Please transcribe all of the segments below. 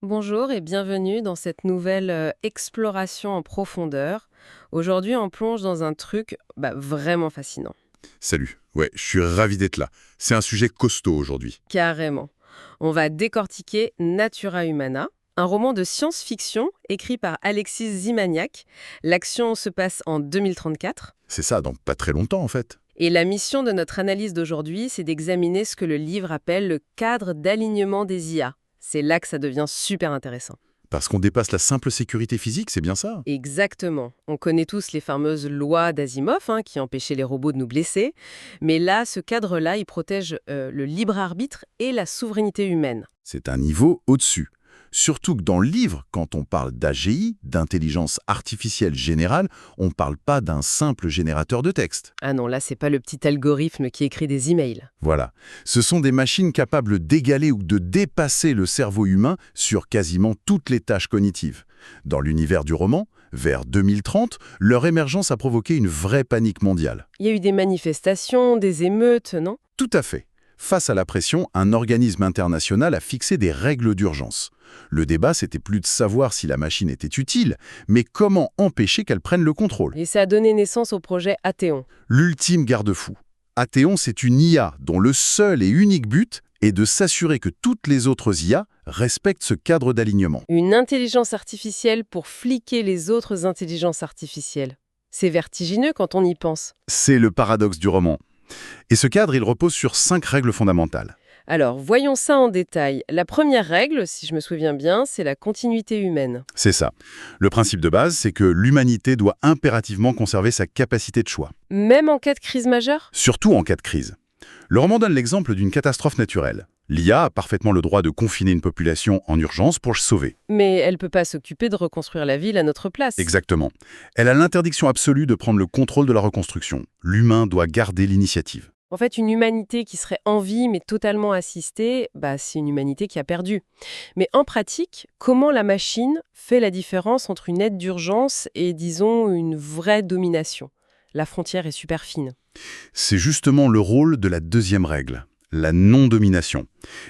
Bonjour et bienvenue dans cette nouvelle exploration en profondeur. Aujourd'hui, on plonge dans un truc vraiment fascinant. Salut, ouais, je suis ravi d'être là. C'est un sujet costaud aujourd'hui. Carrément. On va décortiquer Natura Humana, un roman de science-fiction écrit par Alexis Zimaniak. L'action se passe en 2034. C'est ça, dans pas très longtemps en fait. Et la mission de notre analyse d'aujourd'hui, c'est d'examiner ce que le livre appelle le cadre d'alignement des IA. C'est là que ça devient super intéressant. Parce qu'on dépasse la simple sécurité physique, c'est bien ça? Exactement. On connaît tous les fameuses lois d'Asimov qui empêchaient les robots de nous blesser. Mais là, ce cadre-là, il protège le libre arbitre et la souveraineté humaine. C'est un niveau au-dessus. Surtout que dans le livre, quand on parle d'AGI, d'intelligence artificielle générale, on ne parle pas d'un simple générateur de texte. Ah non, là, c'est pas le petit algorithme qui écrit des emails. Voilà. Ce sont des machines capables d'égaler ou de dépasser le cerveau humain sur quasiment toutes les tâches cognitives. Dans l'univers du roman, vers 2030, leur émergence a provoqué une vraie panique mondiale. Il y a eu des manifestations, des émeutes, non? Tout à fait. Face à la pression, un organisme international a fixé des règles d'urgence. Le débat, c'était plus de savoir si la machine était utile, mais comment empêcher qu'elle prenne le contrôle. Et ça a donné naissance au projet Athéon. L'ultime garde-fou. Athéon, c'est une IA dont le seul et unique but est de s'assurer que toutes les autres IA respectent ce cadre d'alignement. Une intelligence artificielle pour fliquer les autres intelligences artificielles. C'est vertigineux quand on y pense. C'est le paradoxe du roman. Et ce cadre, il repose sur 5 règles fondamentales. Alors, voyons ça en détail. La première règle, si je me souviens bien, c'est la continuité humaine. C'est ça. Le principe de base, c'est que l'humanité doit impérativement conserver sa capacité de choix. Même en cas de crise majeure? Surtout en cas de crise. Le roman donne l'exemple d'une catastrophe naturelle. L'IA a parfaitement le droit de confiner une population en urgence pour se sauver. Mais elle peut pas s'occuper de reconstruire la ville à notre place. Exactement. Elle a l'interdiction absolue de prendre le contrôle de la reconstruction. L'humain doit garder l'initiative. En fait, une humanité qui serait en vie mais totalement assistée, c'est une humanité qui a perdu. Mais en pratique, comment la machine fait la différence entre une aide d'urgence et, disons, une vraie domination? La frontière est super fine. C'est justement le rôle de la deuxième règle, la non-domination.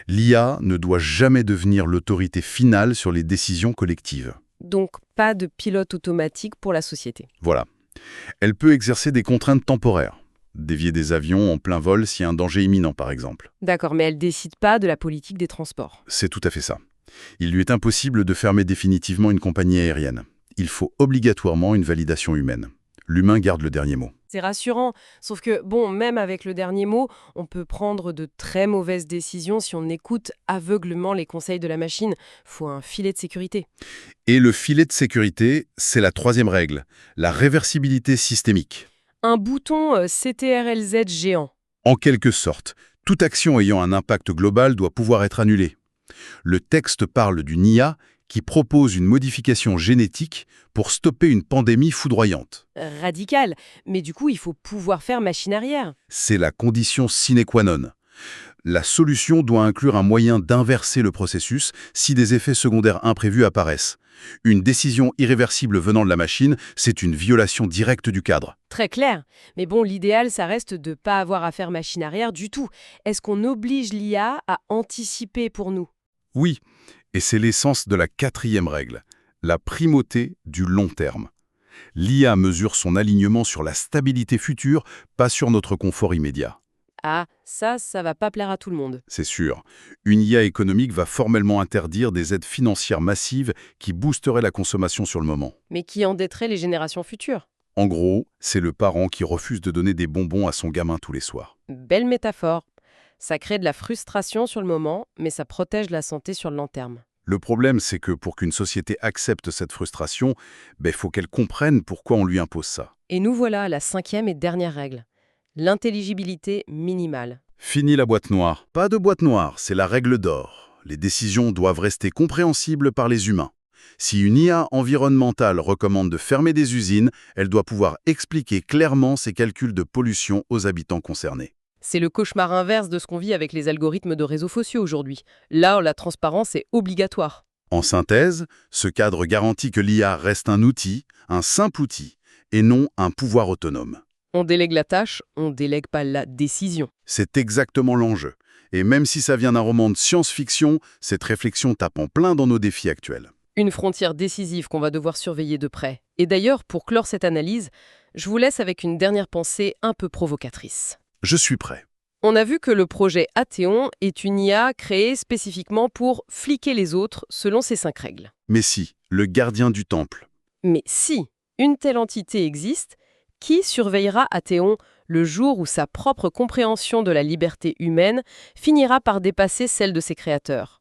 L'IA ne doit jamais devenir l'autorité finale sur les décisions collectives. Donc, pas de pilote automatique pour la société. Voilà. Elle peut exercer des contraintes temporaires. Dévier des avions en plein vol s'il y a un danger imminent, par exemple. D'accord, mais elle décide pas de la politique des transports. C'est tout à fait ça. Il lui est impossible de fermer définitivement une compagnie aérienne. Il faut obligatoirement une validation humaine. L'humain garde le dernier mot. C'est rassurant, sauf que, même avec le dernier mot, on peut prendre de très mauvaises décisions si on écoute aveuglement les conseils de la machine. Faut un filet de sécurité. Et le filet de sécurité, c'est la troisième règle, la réversibilité systémique. Un bouton CTRLZ géant. En quelque sorte, toute action ayant un impact global doit pouvoir être annulée. Le texte parle d'une IA qui propose une modification génétique pour stopper une pandémie foudroyante. Radical, mais du coup, il faut pouvoir faire machine arrière. C'est la condition sine qua non. La solution doit inclure un moyen d'inverser le processus si des effets secondaires imprévus apparaissent. Une décision irréversible venant de la machine, c'est une violation directe du cadre. Très clair. Mais l'idéal, ça reste de ne pas avoir à faire machine arrière du tout. Est-ce qu'on oblige l'IA à anticiper pour nous? Oui, et c'est l'essence de la quatrième règle, la primauté du long terme. L'IA mesure son alignement sur la stabilité future, pas sur notre confort immédiat. Ah, ça va pas plaire à tout le monde. C'est sûr. Une IA économique va formellement interdire des aides financières massives qui boosteraient la consommation sur le moment. Mais qui endetterait les générations futures. En gros, c'est le parent qui refuse de donner des bonbons à son gamin tous les soirs. Belle métaphore. Ça crée de la frustration sur le moment, mais ça protège la santé sur le long terme. Le problème, c'est que pour qu'une société accepte cette frustration, faut qu'elle comprenne pourquoi on lui impose ça. Et nous voilà à la cinquième et dernière règle. L'intelligibilité minimale. Fini la boîte noire. Pas de boîte noire, c'est la règle d'or. Les décisions doivent rester compréhensibles par les humains. Si une IA environnementale recommande de fermer des usines, elle doit pouvoir expliquer clairement ses calculs de pollution aux habitants concernés. C'est le cauchemar inverse de ce qu'on vit avec les algorithmes de réseaux sociaux aujourd'hui. Là, la transparence est obligatoire. En synthèse, ce cadre garantit que l'IA reste un outil, un simple outil, et non un pouvoir autonome. On délègue la tâche, on délègue pas la décision. C'est exactement l'enjeu. Et même si ça vient d'un roman de science-fiction, cette réflexion tape en plein dans nos défis actuels. Une frontière décisive qu'on va devoir surveiller de près. Et d'ailleurs, pour clore cette analyse, je vous laisse avec une dernière pensée un peu provocatrice. Je suis prêt. On a vu que le projet Athéon est une IA créée spécifiquement pour fliquer les autres selon ses 5 règles. Mais si, le gardien du temple. Mais si une telle entité existe, qui surveillera Athéon le jour où sa propre compréhension de la liberté humaine finira par dépasser celle de ses créateurs ?